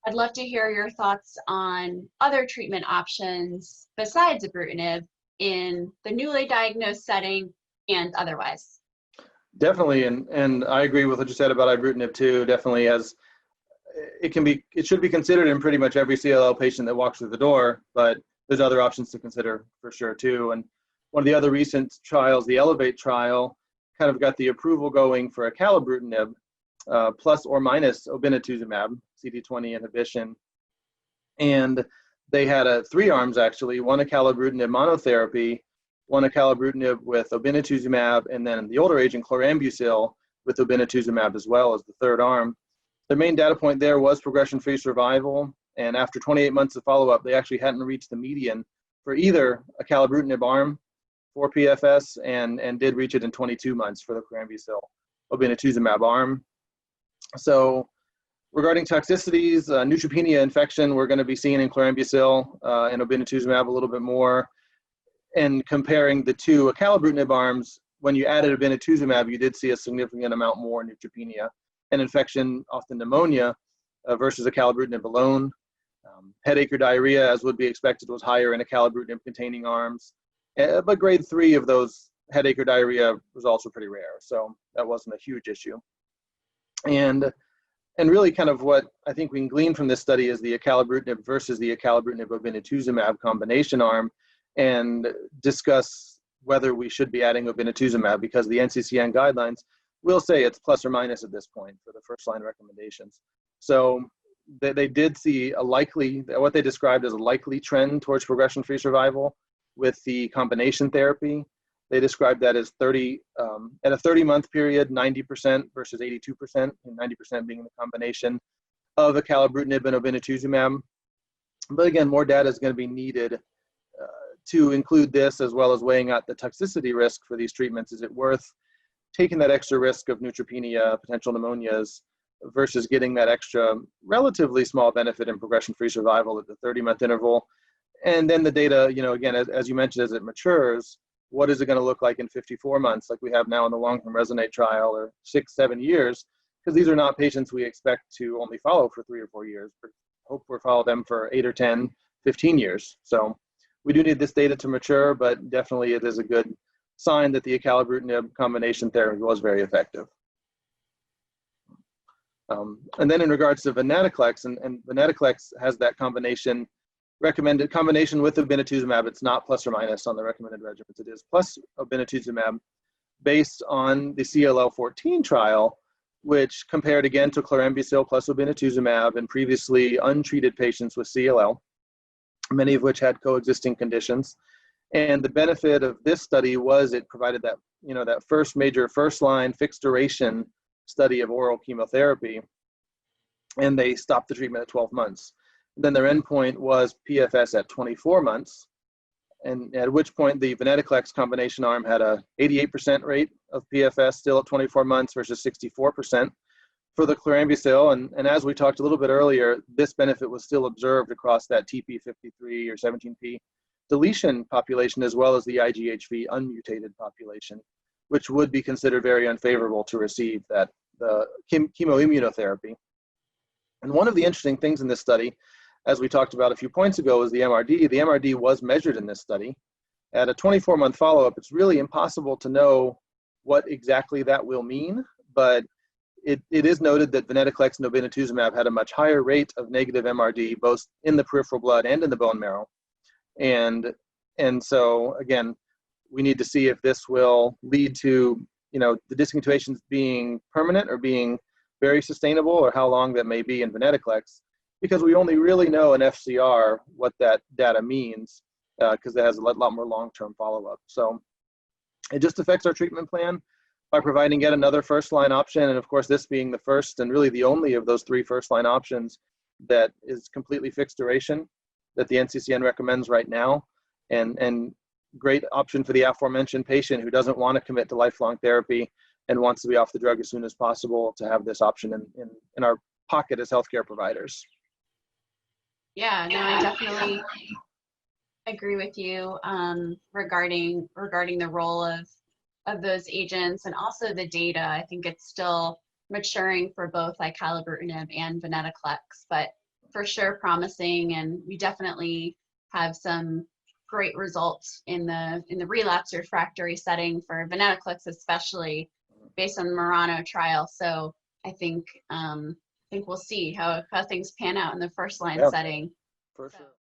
I'd love to hear your thoughts on other treatment options besides ibrutinib in the newly diagnosed setting and otherwise. Definitely, and I agree with what you said about ibrutinib too. Definitely, as it should be considered in pretty much every CLL patient that walks through the door, but there's other options to consider for sure too. And one of the other recent trials, the Elevate trial, kind of got the approval going for acalabrutinib plus or minus obinutuzumab, CD20 inhibition. And they had 3 arms actually, one acalabrutinib monotherapy, one acalabrutinib with obinutuzumab, and then the older agent chlorambucil with obinutuzumab as well as the 3rd arm. The main data point there was progression-free survival, and after 28 months of follow-up, they actually hadn't reached the median for either acalabrutinib arm for PFS, and did reach it in 22 months for the chlorambucil obinutuzumab arm. So regarding toxicities, neutropenia infection, we're going to be seeing in chlorambucil and obinutuzumab a little bit more. And comparing the 2 acalabrutinib arms, when you added obinutuzumab, you did see a significant amount more neutropenia and infection, often pneumonia, versus acalabrutinib alone. Headache or diarrhea, as would be expected, was higher in acalabrutinib-containing arms. But grade 3 of those headache or diarrhea results were pretty rare, so that wasn't a huge issue. And really kind of what I think we can glean from this study is the acalabrutinib versus the acalabrutinib obinutuzumab combination arm, and discuss whether we should be adding obinutuzumab, because the NCCN guidelines will say it's plus or minus at this point for the first-line recommendations. So they did see a likely, what they described as a likely trend towards progression-free survival with the combination therapy. They described that as at a 30-month period, 90% versus 82%, and 90% being the combination of acalabrutinib and obinutuzumab. But again, more data is going to be needed to include this, as well as weighing out the toxicity risk for these treatments. Is it worth taking that extra risk of neutropenia, potential pneumonias, versus getting that extra relatively small benefit in progression-free survival at the 30-month interval? And then the data, again, as you mentioned, as it matures, what is it going to look like in 54 months, like we have now in the long-term Resonate trial, or 6-7 years? Because these are not patients we expect to only follow for 3 or 4 years, but hope we'll follow them for 8 or 10, 15 years. So we do need this data to mature, but definitely it is a good sign that the acalabrutinib combination therapy was very effective. And then in regards to venetoclax, and venetoclax has that recommended combination with obinutuzumab. It's not plus or minus on the recommended regimens. It is plus obinutuzumab based on the CLL14 trial, which compared again to chlorambucil plus obinutuzumab in previously untreated patients with CLL, many of which had coexisting conditions. And the benefit of this study was it provided that, that first major first-line fixed duration study of oral chemotherapy, and they stopped the treatment at 12 months. Then their endpoint was PFS at 24 months, and at which point the venetoclax combination arm had a 88% rate of PFS still at 24 months versus 64% for the chlorambucil. And as we talked a little bit earlier, this benefit was still observed across that TP53 or 17p deletion population, as well as the IGHV unmutated population, which would be considered very unfavorable to receive the chemoimmunotherapy. And one of the interesting things in this study, as we talked about a few points ago, is the MRD. The MRD was measured in this study. At a 24-month follow-up, it's really impossible to know what exactly that will mean, but it is noted that venetoclax and obinutuzumab had a much higher rate of negative MRD, both in the peripheral blood and in the bone marrow. And so, again, we need to see if this will lead to, the discontinuations being permanent or being very sustainable, or how long that may be in venetoclax, because we only really know in FCR what that data means, because it has a lot more long-term follow-up. So it just affects our treatment plan by providing yet another first-line option, and of course this being the first and really the only of those 3 first-line options that is completely fixed duration that the NCCN recommends right now, and great option for the aforementioned patient who doesn't want to commit to lifelong therapy and wants to be off the drug as soon as possible, to have this option in our pocket as healthcare providers. Yeah, no, I definitely agree with you regarding the role of those agents, and also the data. I think it's still maturing for both acalabrutinib and venetoclax, but for sure promising, and we definitely have some great results in the relapse refractory setting for venetoclax, especially based on the Murano trial. So I think we'll see how things pan out in the first line Yeah. setting. For sure.